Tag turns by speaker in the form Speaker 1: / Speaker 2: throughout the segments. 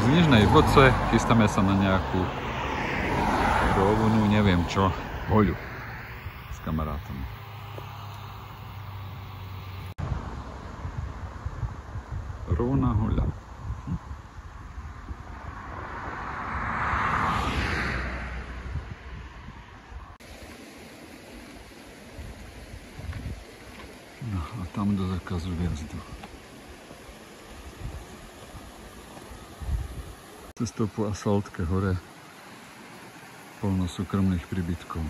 Speaker 1: z Nižnej Vodce chystáme sa na nejakú rovnú, neviem čo, hoľu s kamarátom. Rovná hoľa. No a tam do zákazu vjazdu. Cestou po asfaltke hore plno súkromných príbytkov.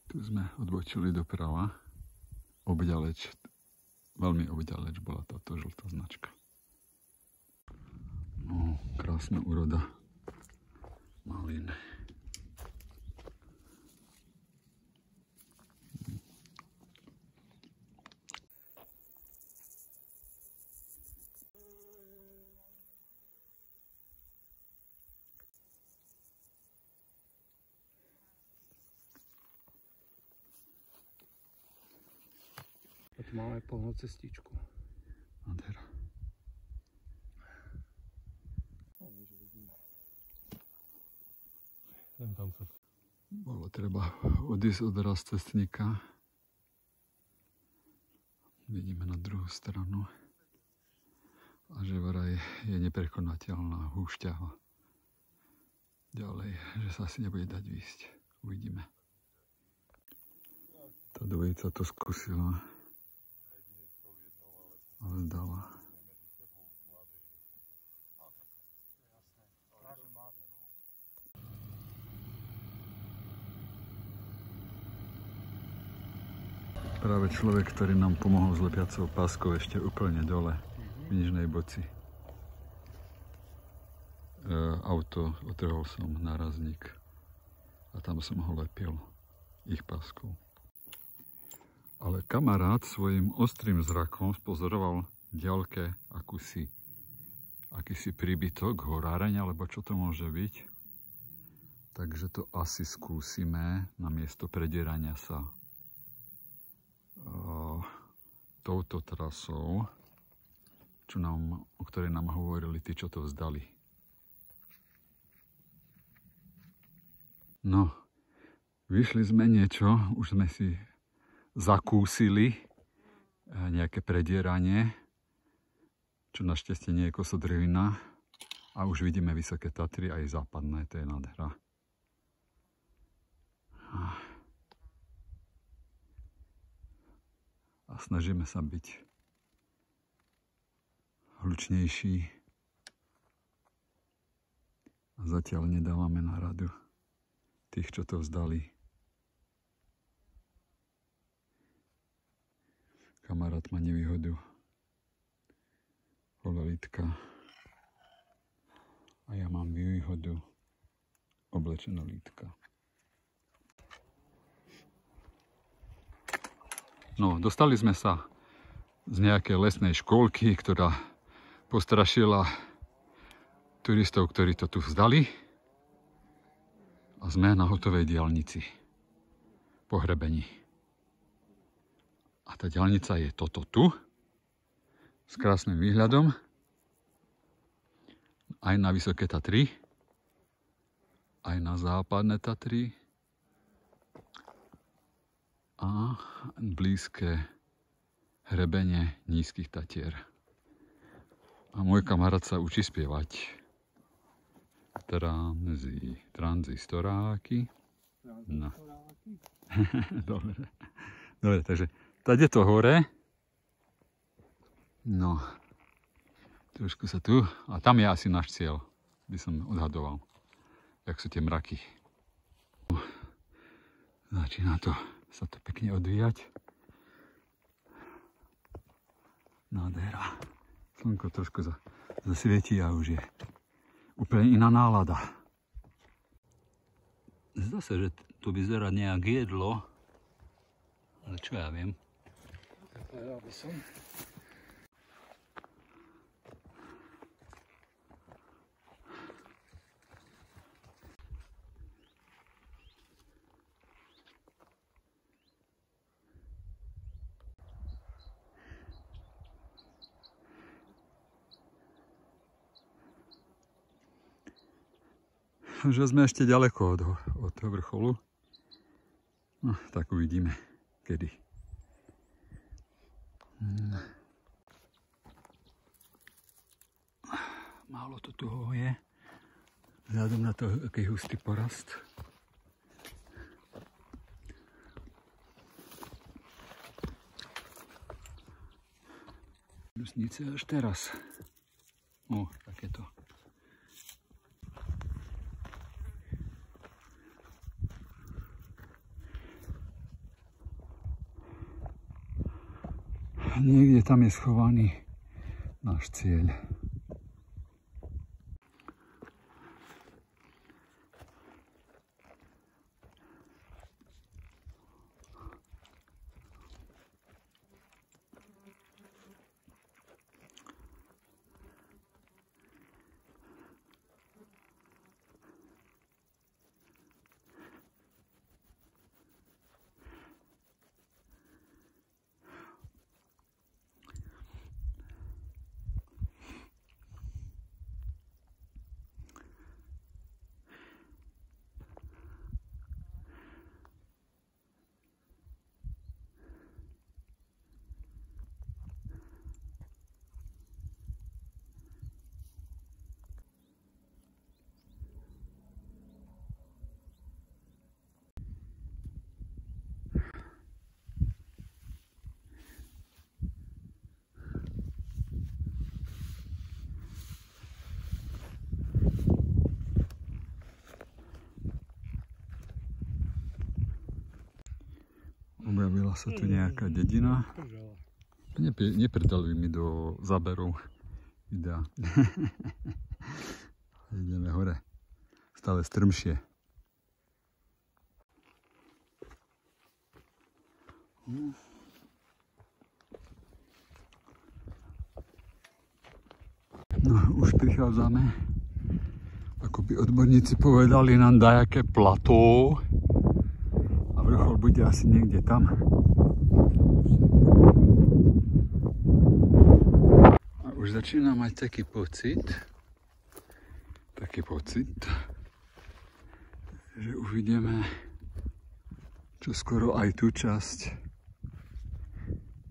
Speaker 1: Tu sme odbočili doprava, obďaleč, veľmi obďaleč bola táto žltá značka. No, krásna úroda malín.
Speaker 2: A tu máme plnú cestičku.
Speaker 1: Nádhera. Bolo treba odísť od raz cestníka. Vidíme na druhú stranu. A že vraj je neprekonateľná húšťa. Ďalej, že sa asi nebude dať výjsť. Uvidíme. Tá dvojica to skúsila. Ale zdala. Práve človek, ktorý nám pomohol s lepiacou páskou ešte úplne dole v Nižnej Boci. Auto otrhol som nárazník a tam som ho lepil ich páskou. Ale kamarát svojim ostrým zrakom spozoroval v diaľke akýsi príbytok, horáreň, alebo čo to môže byť. Takže to asi skúsime na miesto predierania sa touto trasou, o ktorej nám hovorili tí, čo to vzdali. No, vyšli sme niečo, už sme si zakúsili nejaké predieranie, čo našťastie nie je kosodrevina. A už vidíme Vysoké Tatry, aj západné, to je nádhera. A snažíme sa byť hlučnejší. A zatiaľ nedávame na radu tých, čo to vzdali. Kamarát má nevýhodu. Holá lítka. A ja mám výhodu. Oblečená lítka. No, dostali sme sa z nejakej lesnej škôlky, ktorá postrašila turistov, ktorí to tu vzdali. A sme na hotovej diaľnici. Pohrebení. A tá diaľnica je toto tu, s krásnym výhľadom, aj na Vysoké Tatry, aj na západné Tatry a blízke hrebene nízkych Tatier. A môj kamarát sa učí spievať tranzistoráky. No. Dobre, takže tady je to hore. No, trošku sa tu, a tam je asi náš cieľ, by som odhadoval, jak sú tie mraky. Začína sa to pekne odvíjať. Nádhera. Slnko trošku zasvietí a už je úplne iná nálada. Zdá sa, že tu vyzerá nejak jedlo, ale čo ja viem.
Speaker 2: Povedal by som.
Speaker 1: Že sme ešte ďaleko od vrcholu. No, tak uvidíme, kedy. Málo to toho je, vzhľadom na to, aký hustý porast. Hnusnice až teraz. O, takéto. Niekde tam je schovaný náš cieľ. Objavila sa tu nejaká dedina. Neprdaluj mi do záberov videa. Ideme hore. Stále strmšie. No, už prichádzame. Ako by odborníci povedali, nám dajaké plató. A vrchol bude asi niekde tam. A už začína mať taký pocit, že uvidíme čoskoro aj tú časť,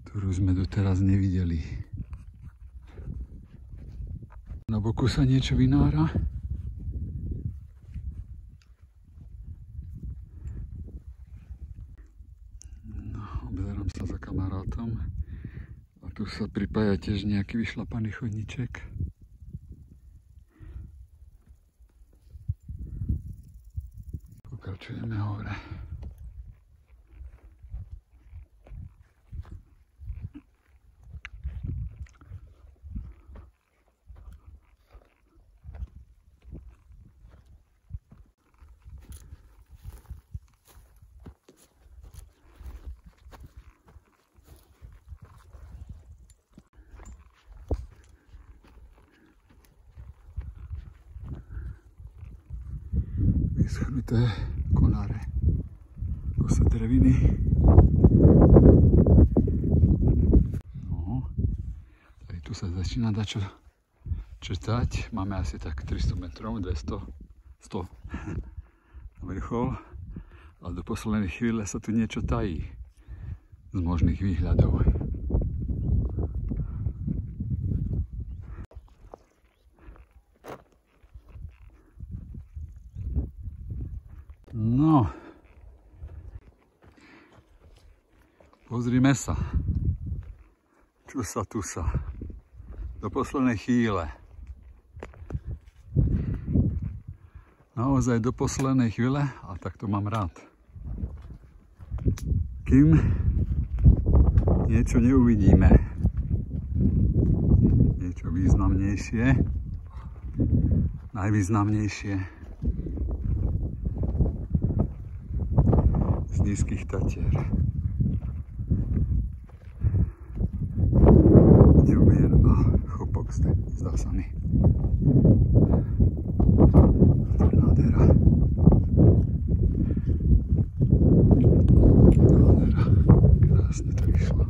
Speaker 1: ktorú sme doteraz nevideli. Na boku sa niečo vynára. No, obzerám sa za kamarátom. A tu sa pripája tiež nejaký vyšlapaný chodníček. Pokračujeme hore. Vyschnuté konáre, kosa dreviny. No, tady tu sa začína dačo črtať. Máme asi tak 300 metrov, 200, 100 na vrchol. Ale do poslednej chvíle sa tu niečo tají z možných výhľadov. No, pozrime sa, čo sa tu sa, do poslednej chvíle, naozaj do poslednej chvíle, a tak to mám rád, kým niečo neuvidíme. najvýznamnejšie z nízkych Tatier. Ďubier a Chopok, zdá sa mi. To je nádhera. Nádhera. Krásne to vyšlo.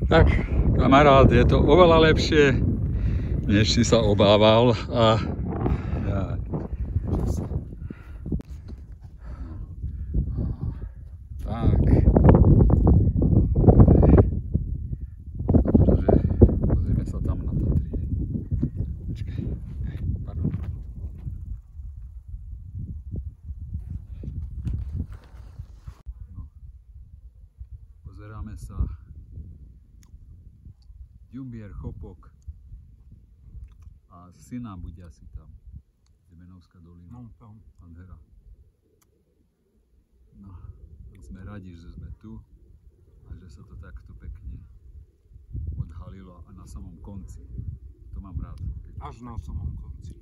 Speaker 1: Tak, kamarát, je to oveľa lepšie, než si sa obával a tak. Pozrieme sa tam na Tatry. Počkaj, pardon. No. Pozeráme sa. Ďubier, Chopok a Syna bude asi tam. Zemenovská dolina.
Speaker 2: Tam.
Speaker 1: Nádhera. No, sme radi, že sme tu a že sa to takto pekne odhalilo a na samom konci. To mám rád.
Speaker 2: Až na samom konci.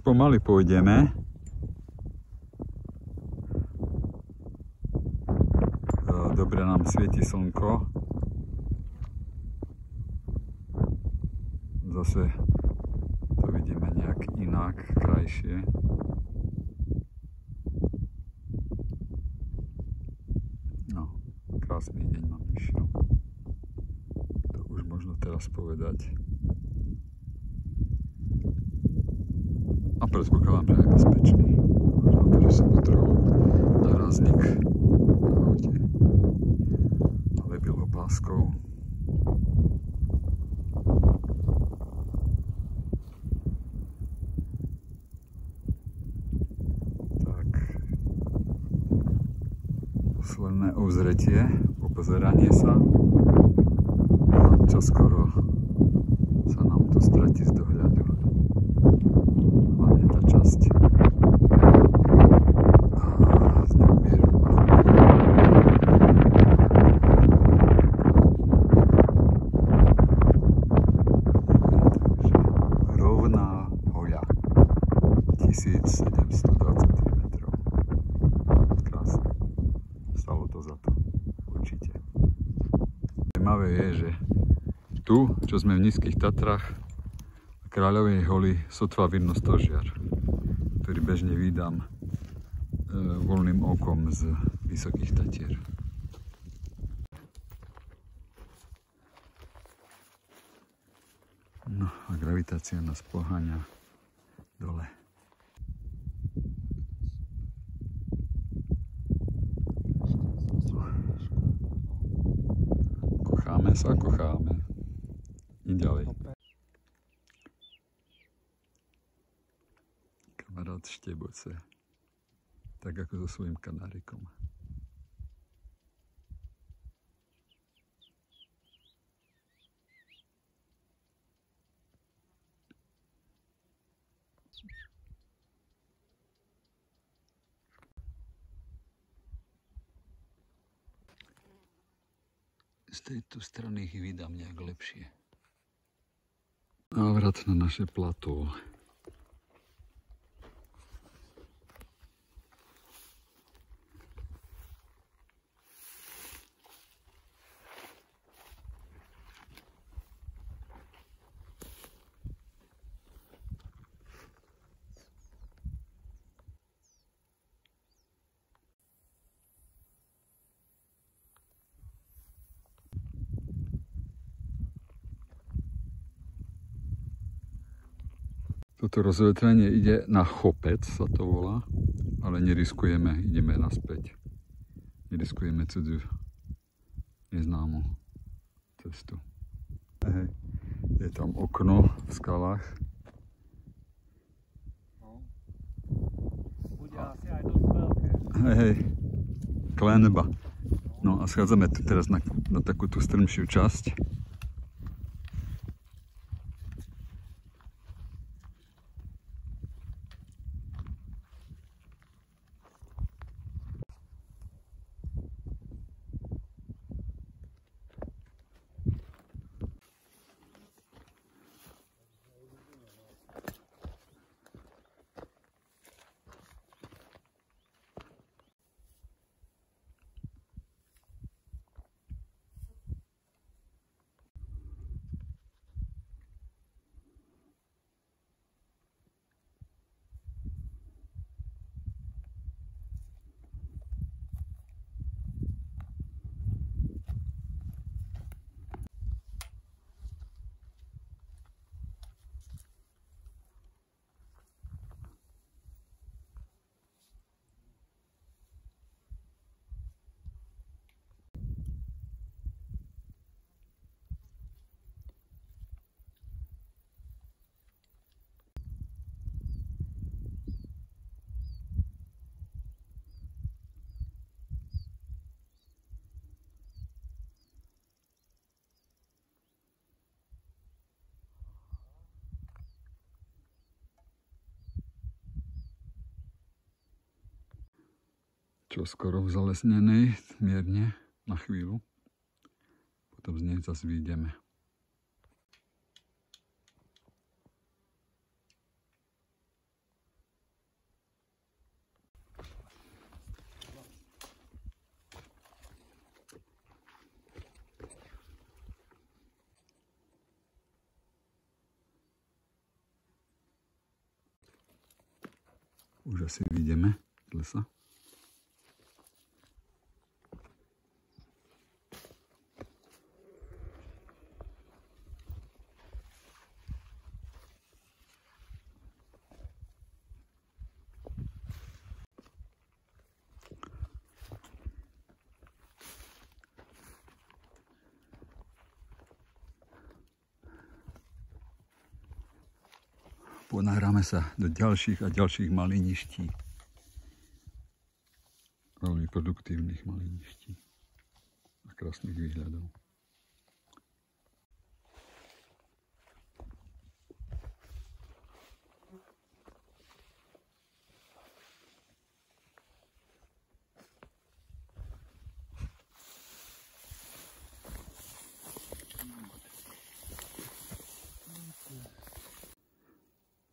Speaker 1: Pomaly pôjdeme. Dobre nám svieti slnko. Zase to vidíme nejak inak, krajšie. No, krásny deň nám vyšiel. To už možno teraz povedať. A predpokladám, že aj bezpečný. Možno to, že som potreboval nárazník na aute. Ale bylo páskou. Tak. Posledné obzretie, opozeranie sa. A čoskoro sa nám to stratí z dohľadu. Hlavne tá časť. Z Ďubieru. Rovná hoľa. 1723 metrov. Krásne. Stalo to za to. Určite. Zaujímavé je, že tu, čo sme v Nízkych Tatrách, v Kráľovej holi, sotva vidno stožiar, ktorý bežne vídam voľným okom z Vysokých Tatier. No a gravitácia nás poháňa dole. Kocháme sa, kocháme. I ďalej. Kamarát šteboce. Tak ako so svojím kanárikom. Z tejto strany ich vydám nejak lepšie. Návrat na naše plató. Toto rozvetrenie ide na Chopec, sa to volá, ale neriskujeme, ideme naspäť. Neriskujeme cudziu neznámu cestu. Hej, je tam okno v skalách.
Speaker 2: No. Bude asi aj dosť veľké.
Speaker 1: Hej, klenba. No a schádzame tu teraz na takú tú strmšiu časť. Čo skoro v zalesnenej, mierne, na chvíľu. Potom z nej zase vyjdeme. Už asi vyjdeme z lesa. Ponahráme sa do ďalších a ďalších maliniští. Veľmi produktívnych maliniští a krásnych výhľadov.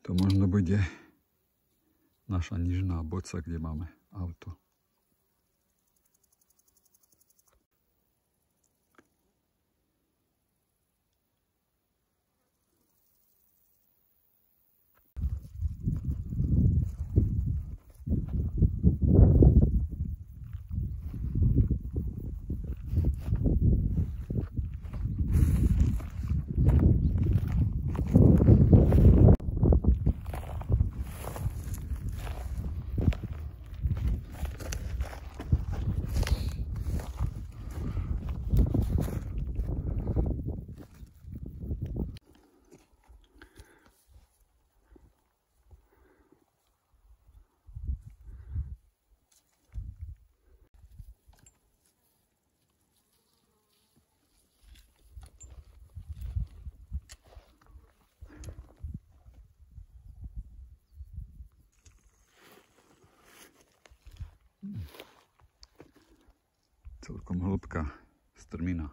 Speaker 1: To možno bude naša nižná boca, kde máme auto. celkom hĺbka strmina,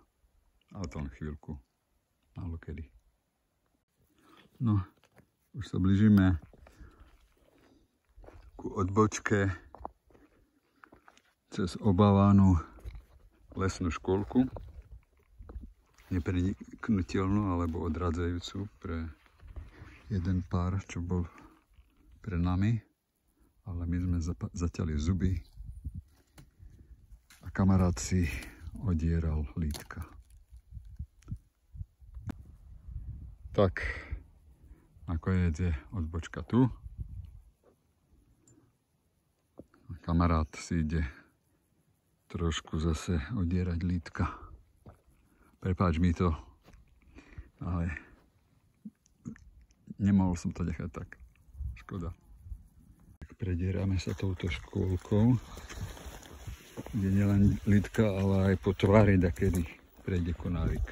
Speaker 1: ale to len chvíľku, málo kedy. No, už sa blížime ku odbočke cez obávanú lesnú škôlku, nepreniknutelnú alebo odradzajúcu pre jeden pár, čo bol pre nami, ale my sme zaťali zuby a kamarát si odieral lítka. Tak, nakoniec je odbočka tu. Kamarát si ide trošku zase odierať lítka. Prepáč mi to, ale nemohol som to nechať tak. Škoda. Tak predierame sa touto škôlkou, kde nielen lítka, ale aj po tvári dakedy prejde konárik.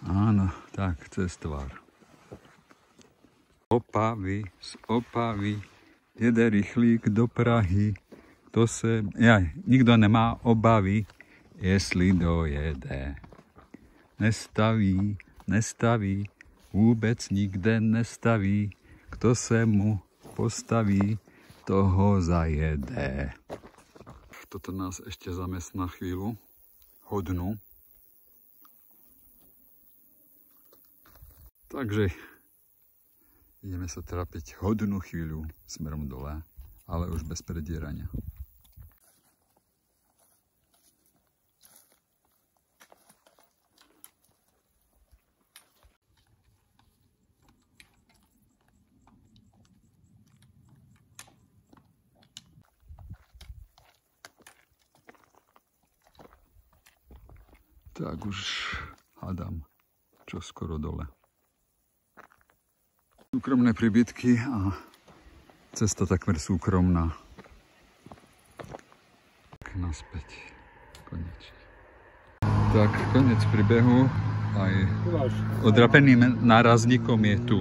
Speaker 1: Áno, tak, cez tvár. Opavy, z Opavy, jede rýchlík do Prahy. To se, nikdo nemá obavy, jestli dojede. Nestaví, vůbec nikde nestaví. Kto se mu postaví, toho zajede. Toto nás ešte zamestná chvíľu, hodnú. Takže ideme sa trápiť hodnú chvíľu smerom dole, ale už bez predierania. Tak už hádam, čo skoro dole. Súkromné príbytky a cesta takmer súkromná. Tak naspäť. Konečne. Tak, koniec príbehu. Aj odrapeným nárazníkom je tu.